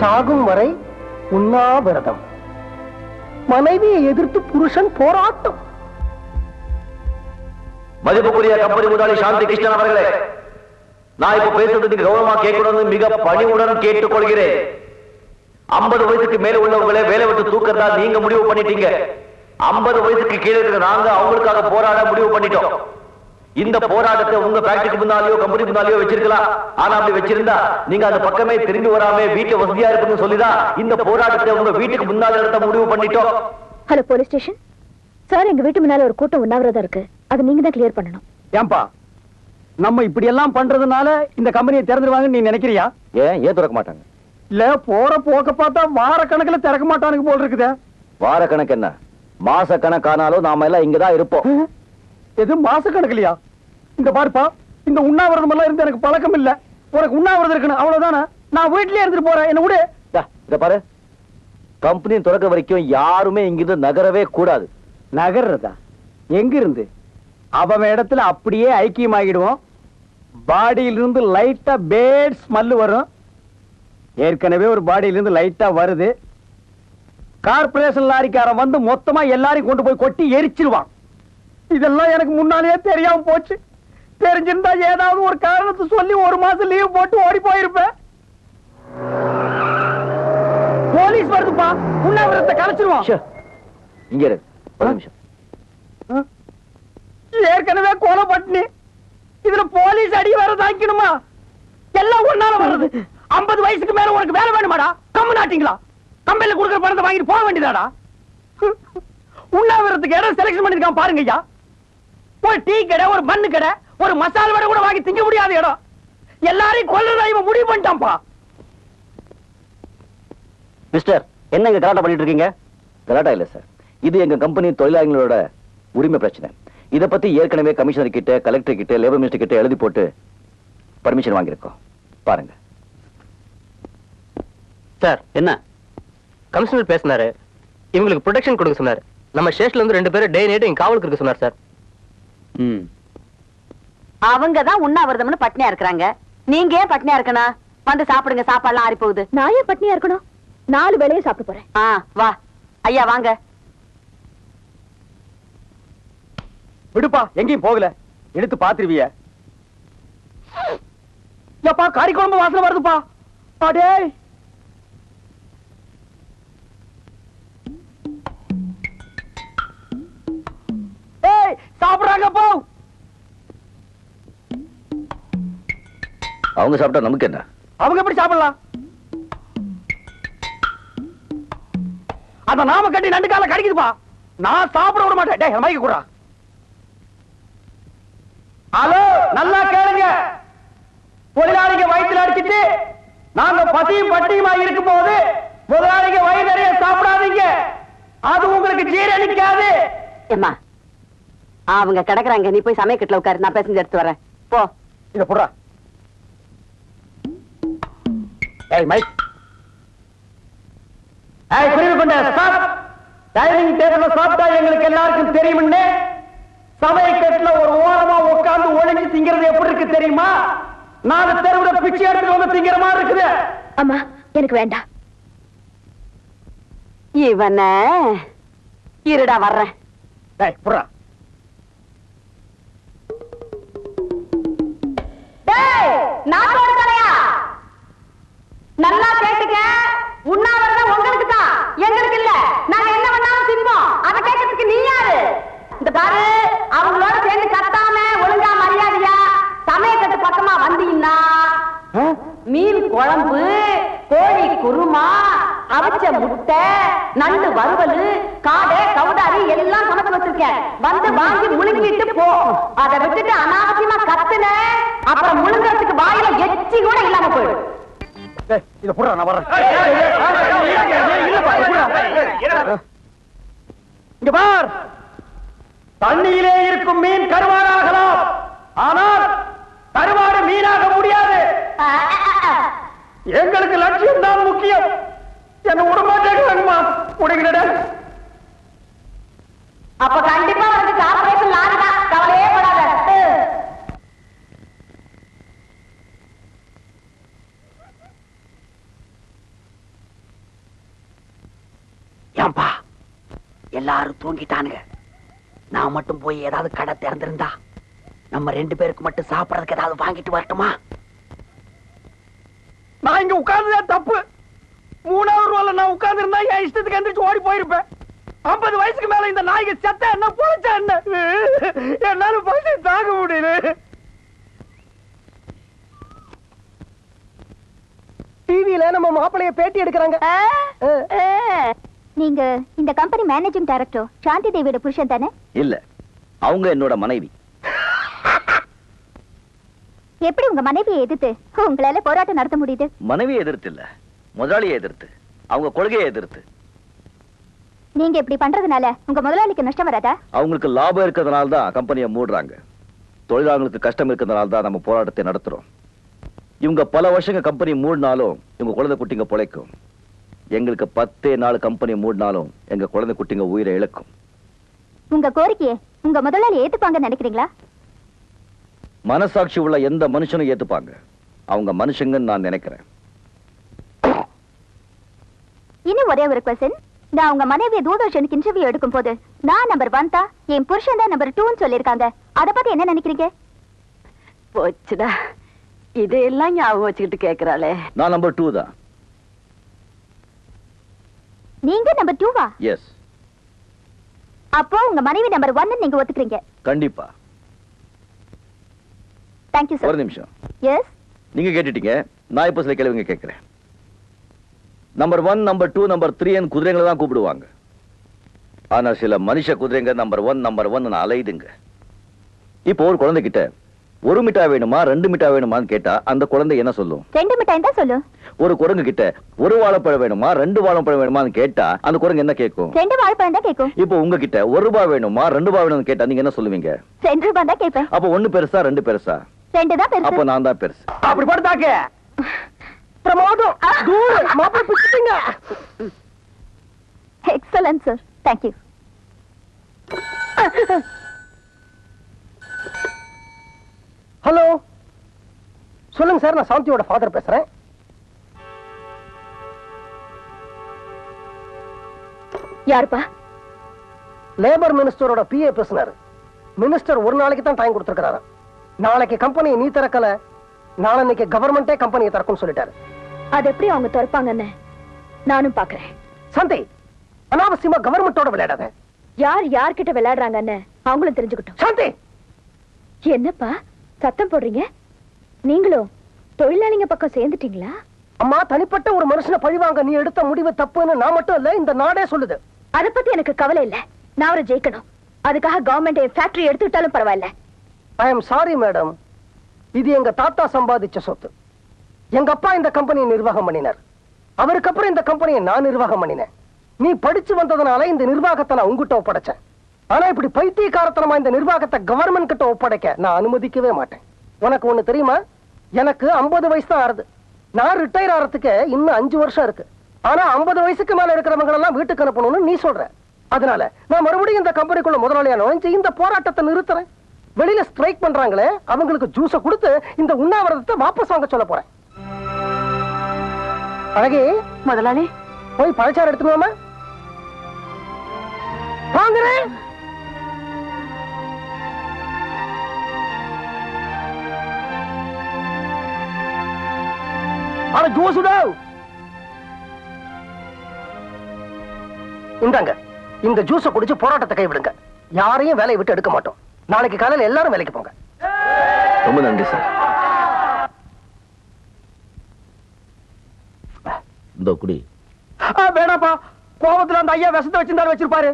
சாகும் வரை உண்ணாவிரதம். மனைவியை எதிர்த்து புருஷன் போராட்டம். மதிப்புக்குரிய கம்பெனி முதலாளி சாந்தி கிருஷ்ணன் அவர்களே, நான் இப்ப பேசுறது நீங்க கௌரவமா கேட்கணும்னு மிக பணிவுடன் கேட்டுக்கொள்கிறேன். 50 வயசுக்கு மேல உள்ளவங்களே வேலை விட்டு தூக்கறதா நீங்க முடிவு பண்ணிட்டீங்க. 50 வயசுக்கு கீழே இருக்கிற நாங்க அவங்களுக்காக போராட முடிவு பண்ணிட்டோம். இந்த போராட்டத்தை உங்க ஃபேக்டரிக்கு முன்னாலேயோ கம்பெனி முன்னாலேயோ வச்சிருக்கலாம். ஆனா அப்படி வச்சிருந்தா நீங்க அந்த பக்கமே திரும்பி வராம வீட்டுல வசதியா இருக்குன்னு சொல்லிதான் இந்த போராட்டத்தை உங்க வீட்டுக்கு முன்னால நடத்த முடிவு பண்ணிட்டோம். ஹலோ போலீஸ் ஸ்டேஷன் சார், எங்க வீட்டு முன்னால ஒரு கூட்டம் உண்ணாவிரதம் இருக்கு. அது நீங்க தான் கிளியர் பண்ணணும். ஏன்பா நம்ம இப்படி எல்லாம் பண்றதுனால இந்த கம்பெனியை திறந்துருவாங்கன்னு நீ நினைக்கிறியா? ஏன் திறக்க மாட்டாங்க? இல்ல போற போக்க பார்த்தா வார கணக்குல திறக்க மாட்டானுங்க போல் இருக்குதே. வார கணக்கு என்ன, மாச கணக்கானாலும் நாம எல்லாம் இங்கதான் இருப்போம். எது மாச கணக்குலையா? இந்த பாருப்பா, இந்த உண்ணாவிரதம் எல்லாம் இருந்து எனக்கு பழக்கம் இல்ல. உனக்கு உண்ணாவிரதம் இருக்கணும் அவ்வளவுதானே. நான் வீட்லயே இருந்துட்டு போறேன், என்ன விடு. இத பாரு, கம்பெனி திறக்க வரைக்கும் யாருமே இங்கிருந்து நகரவே கூடாது. நகர்றதா? எங்க இருந்து? அவன் இடத்துல அப்படியே ஐக்கியமாகிடுவோம். பாடியிலிருந்து லைட்டா பேட் ஸ்மெல் வரும். ஏற்கனவே ஒரு பாடியிலிருந்து லைட்டா வருது. கார்பரேஷன் லாரிக்காரன் வந்து மொத்தமா எல்லாரையும் கொண்டு போய் கொட்டி எரிச்சிருவான். இதெல்லாம் எனக்கு முன்னாலேயே தெரியாம போச்சு. தெரிஞ்சிருந்தா ஏதாவது ஒரு காரணத்தை சொல்லி ஒரு மாசம் லீவ் போட்டு ஓடி போயிருப்பேன். போலீஸ் வருதுப்பா, உண்ணாவிரதத்தை கலைச்சிருவான். இங்க இரு, ஒரு நிமிஷம். ஏற்கனவே கொலை பட்டினி, இதுல போலீஸ் அடி வர தாக்கணுமா? எல்லாம் ஒன்னால வருது. 50 வயசுக்கு மேல உனக்கு வேலை வேணுமாடா? கம்மு நாட்டிங்களா? கம்பெனில கொடுக்குற பணத்தை வாங்கிட்டு போக வேண்டியதாடா. உண்ணாவிரதத்துக்கு இடம் செலக்ஷன் பண்ணிருக்கான் பாருங்க ஐயா. ஒரு டீ கடை, ஒரு மண்ணு கடை, ஒரு மசால் வடை கூட வாங்கி திங்க முடியாத இடம். எல்லாரையும் கொல்றதா இவன் முடிவு பண்ணிட்டான்ப்பா. மிஸ்டர், என்ன இங்க கலாட்டா பண்ணிட்டு இருக்கீங்க? கலாட்டா இல்ல சார், இது எங்க கம்பெனி தொழிலாளர்களோட உரிமை பிரச்சனை. இத பத்தி ஏற்கனவே கமிஷனர் கிட்ட, கலெக்டர் கிட்ட, லேபர் மினிஸ்டர் கிட்ட எழுதி போட்டு பர்மிஷன் வாங்கியிருக்கோம். பாருங்க சார். என்ன கமிஷனர் பேசினாரு, இவங்களுக்கு ப்ரொடெக்ஷன் கொடுக்க சொன்னாரு. நம்ம ஸ்டேஷன்ல இருந்து 2 பேரும் டே நைட் இங்க காவலுக்கு இருக்க சொன்னார் சார். அவங்க தான் உண்ணாவிரதம்னு பட்னியா இருக்கிறாங்க. நீங்க ஏன் பட்னியா இருக்கணும்? வந்து சாப்பிடுங்க, சாப்பாடுலாம் ஆறி போகுது. நான் ஏன் பட்னியா இருக்கணும்? 4 வேளையும் சாப்பிட்டு போறேன். வா ஐயா வாங்க. விடுப்பா, எங்கேயும் போகல. எடுத்து பாத்துருவிய. கறி குழம்பு வாசனை வருதுப்பா. அடே சாப்பிடுறாங்க போ. அவங்க சாப்பிட்டா நமக்கு என்ன? அவங்க எப்படி சாப்பிடலாம்? அத நாம கட்டி 2 கால கடிக்குதுப்பா. நான் சாப்பிட விட மாட்டேன். டேய் மைக்க குடுறா. ஹலோ, நல்லா கேளுங்க. தொழிலாளிங்க வயிற்றுல அடிச்சிட்டு நாங்க பசியும் பட்டியுமா இருக்கும் போது முதலாளிங்க வயிறு நிறைய சாப்பிடாதீங்க. அது உங்களுக்கு ஜீரணிக்காது. ஏம்மா அவங்க கிடக்குறாங்க, நீ போய் சமயக்கட்டுல உட்காரு, நான் பேசஞ்சு எடுத்து வரேன். போ. இத போடுறா. ஏய் மைக். ஏய் புரியுது கொண்ட ஸ்டாப். டைனிங் டேபிள்ல சாப்பிட்டா எங்களுக்கு எல்லாருக்கும் தெரியும்னு சமயக்கட்டுல ஒரு ஓரமா உட்கார்ந்து ஒளிஞ்சு திங்கிறது எப்படி இருக்கு தெரியுமா? 4 தெருவுல பிச்சை எடுத்து வந்து திங்கிற மாதிரி இருக்குது. அம்மா எனக்கு வேண்டாம். இவன இருடா வர்றேன். டேய் புறா. நாட்டோட தலையா நல்லா கேட்டுக்க. உண்ணாவிரதம் உங்களுக்கு தான், எங்களுக்கு இல்ல. நாங்க என்ன பண்ணாலும் தின்போம். அதை கேட்கறதுக்கு நீ யாரு? இந்த பாரு, அவங்களோட சேர்ந்து கத்தாம ஒழுங்கா மரியாதையா சமயக்கட்டு பக்கமா வந்தீங்கன்னா மீன் குழம்பு, கோழி குருமா, அவிச்ச முட்டை, நண்டு வறுவல், காடை, கவுதாரி எல்லாம் சமைச்சு வச்சிருக்கேன். வந்து வாங்கி முழுங்கிட்டு போ. அதை விட்டுட்டு அனாவசியமா கத்துன அப்புறம் முழுங்கறதுக்கு வாயில எச்சி கூட இல்லாம போயிடும். இத புறா, நான் வரேன். இங்க பார், தண்ணியிலே இருக்கும் மீன் கருவாடாகலாம், ஆனால் கருவாடு மீனாக முடியாது. எங்களுக்கு லட்சியம் தான் முக்கியம். என்ன விடமாட்டேங்கிறாங்கம்மா. முடிகிறட அப்ப கண்டிப்பா வந்து கார்பரேஷன் லாரிடா, கவலையே படாத. ஏன்பா எல்லாரும் தூங்கிட்டானுங்க, நான் மட்டும் போய் ஏதாவது கடை திறந்திருந்தா நம்ம 2 பேருக்கு மட்டும் சாப்பிடறதுக்கு ஏதாவது வாங்கிட்டு வரட்டுமா? நான் இங்க உட்கார்ந்ததே தப்பு. 3வது ரோல நான் உட்கார்ந்து இருந்தா என் இஷ்டத்துக்கு எந்திரிச்சு ஓடி போயிருப்பேன். 50 வயசுக்கு மேல இந்த நாய்க்கு செத்த என்ன பொழைச்சா என்ன, என்னால பசி தாங்க முடியல. டிவியில நம்ம மாப்பிளைய பேட்டி எடுக்கிறாங்க. நீங்க இந்த கம்பெனி மேனேஜிங் டைரக்டர் சாந்தி தேவியோட புருஷன் தானே? இல்ல, அவங்க என்னோட மனைவி. எப்படி உங்க மனைவியை எதிர்த்து உங்களால போராட்டம் நடத்த முடியுது? மனைவியை எதிர்த்து இல்ல, முதலாளியை எதிர்த்து, அவங்க கொள்கையை எதிர்த்து. நீங்க இப்படி பண்றதுனால உங்க முதலாளிக்கு நஷ்டம் வராதா? அவங்களுக்கு லாபம் இருக்கிறதுனால தான் கம்பெனியை மூடுறாங்க. தொழிலாளர்களுக்கு கஷ்டம் இருக்கிறதுனால தான் நம்ம போராட்டத்தை நடத்துறோம். இவங்க பல வருஷங்க கம்பெனி மூடினாலும் இவங்க குழந்தை குட்டிங்க பிழைக்கும். எங்களுக்கு 10 நாள் கம்பெனி மூடினாலும் எங்க குழந்தை குட்டிங்க உயிரை இழக்கும். உங்க கோரிக்கையை உங்க முதலாளி ஏத்துப்பாங்கன்னு நினைக்கிறீங்களா? மனசாட்சி உள்ள எந்த மனுஷனும் ஏத்துப்பாங்க. அவங்க மனுஷங்கன்னு நான் நினைக்கிறேன். இன்னும் ஒரே ஒரு கொஸ்டின். நான் உங்க மனைவி தூர்தர்ஷனுக்கு இன்டர்வியூ எடுக்கும் போது நான் நம்பர் 1 தான், என் புருஷன் தான் நம்பர் 2ன்னு சொல்லிருக்காங்க. அத பத்தி என்ன நினைக்கிறீங்க? போச்சுடா, இதையெல்லாம் ஞாபகம் வச்சுக்கிட்டு கேக்குறாளே. நான் நம்பர் 2 தான். நீங்க நம்பர் 2வா? எஸ். அப்போ உங்க மனைவி நம்பர் 1 நீங்க ஒத்துக்கிறீங்க? கண்டிப்பா. Thank you sir. ஒரு நிமிஷம். எஸ். நீங்க கேட்டுட்டீங்க, நான் இப்ப சில கேள்விங்க கேட்கிறேன். நம்பர் 1, நம்பர் 2, நம்பர் 3 குதிரைகளை தான் கூப்பிடுவாங்க. ஆனா சில மனுஷ குதிரைங்க நம்பர் 1 அலையுதுங்க. இப்போ ஒரு குழந்தைகிட்ட 1 மிட்டாய் வேணுமா 2 மிட்டாய் வேணுமான்னு கேட்டா அந்த குழந்தை என்ன சொல்லும்? 2 மிட்டாய் தான் சொல்லும். ஒரு குரங்கு கிட்ட 1 வாழைப்பழம் வேணுமா 2 வாழைப்பழம் வேணுமான்னு கேட்டா அந்த குரங்கு என்ன கேட்கும்? 2 வாழைப்பழம் தான் கேட்கும். இப்போ உங்ககிட்ட 1 ரூபாய் வேணுமா 2 ரூபாய் வேணும்னு கேட்டா நீங்க என்ன சொல்லுவீங்க? 2 ரூபாய் தான் கேட்பேன். அப்போ 1 பெருசா 2 பெருசா? 2 தான் பெருசு. அப்போ நான் தான் பெருசு. அப்படி படுத்தாக்க பிரமாதம். தூள் மாப்பிளை பிடிச்சிட்டீங்க. Excellent sir. Thank you. Hello, சொல்லுங்க சார், நான் சாந்தியோட ஃபாதர் பேசுறேன். யாருப்பா? லேபர் மினிஸ்டரோட பிஏ பேசினாரு. மினிஸ்டர் ஒரு நாளைக்கு தான் டைம் கொடுத்திருக்காரு. நாளைக்கு கம்பெனியை நீ திறக்கல, நாளைக்கு கவர்மெண்டே கம்பெனியை திறக்கும்னு சொல்லிட்டாரு. அது எப்படி அவங்க திறப்பாங்கன்னு நானும் பாக்குறேன். சாந்தி, அனாவசியமா கவர்மெண்டோட விளையாடாத. யார் யார்கிட்ட விளையாடுறாங்கன்னு அவங்களும் தெரிஞ்சுக்கிட்டோம். சாந்தி, என்னப்பா சத்தம் போடுறீங்க? நீங்களும் தொழிலாளிங்க பக்கம் சேர்ந்துட்டீங்களா? அம்மா, தனிப்பட்ட ஒரு மனுஷனை பழிவாங்க நீ எடுத்த முடிவு தப்புன்னு நான் மட்டும் இல்ல, இந்த நாடே சொல்லுது. அத பத்தி எனக்கு கவலை இல்ல. நான் அவரை ஜெயிக்கணும். அதுக்காக கவர்மெண்ட் ஃபேக்டரி எடுத்துட்டாலும் பரவாயில்ல. ஐ எம் சாரி மேடம், இது எங்க தாத்தா சம்பாதிச்ச சொத்து. எங்க அப்பா இந்த கம்பெனியை நிர்வாகம் பண்ணினார். அவருக்கு அப்புறம் இந்த கம்பெனியை நான் நிர்வாகம் பண்ணினேன். நீ படிச்சு வந்ததுனால இந்த நிர்வாகத்தை நான் உங்ககிட்ட ஒப்படைச்சேன். ஆனா இப்படி பைத்தியக்காரத்தனமா இந்த நிர்வாகத்தை கவர்மெண்ட் கிட்ட ஒப்படைக்க நான் அனுமதிக்கவே மாட்டேன். உனக்கு ஒண்ணு தெரியுமா? எனக்கு 50 வயசு தான் ஆறுது. நான் ரிட்டையர் ஆகிறதுக்கு இன்னும் 5 வருஷம் இருக்கு. ஆனா 50 வயசுக்கு மேல இருக்கிறவங்க எல்லாம் வீட்டுக்கு அனுப்பணும்னு நீ சொல்ற. அதனால நான் மறுபடியும் இந்த கம்பெனிக்குள்ள முதலாளியா நுழைஞ்சு இந்த போராட்டத்தை நிறுத்துறேன். வெளியில ஸ்ட்ரைக் பண்றாங்களே, அவங்களுக்கு ஜூஸ கொடுத்து இந்த உண்ணாவிரதத்தை வாபஸ் வாங்க சொல்ல போறேன். அழகே, முதலாளி போய் பழச்சாறு எடுத்துக்கோமா? வாங்குறேன். அட ஜூஸ் இந்தாங்க, இந்த ஜூஸ குடிச்சு போராட்டத்தை கைவிடுங்க. யாரையும் வேலையை விட்டு எடுக்க மாட்டோம். நாளைக்கு காலையில் எல்லாரும் வேலைக்கு போங்க. ரொம்ப நன்றி சார். இந்த குடி. வேணாப்பா, கோபத்துல அந்த ஐயா விஷத்தை வச்சிருந்தாரு வச்சிருப்பாரு.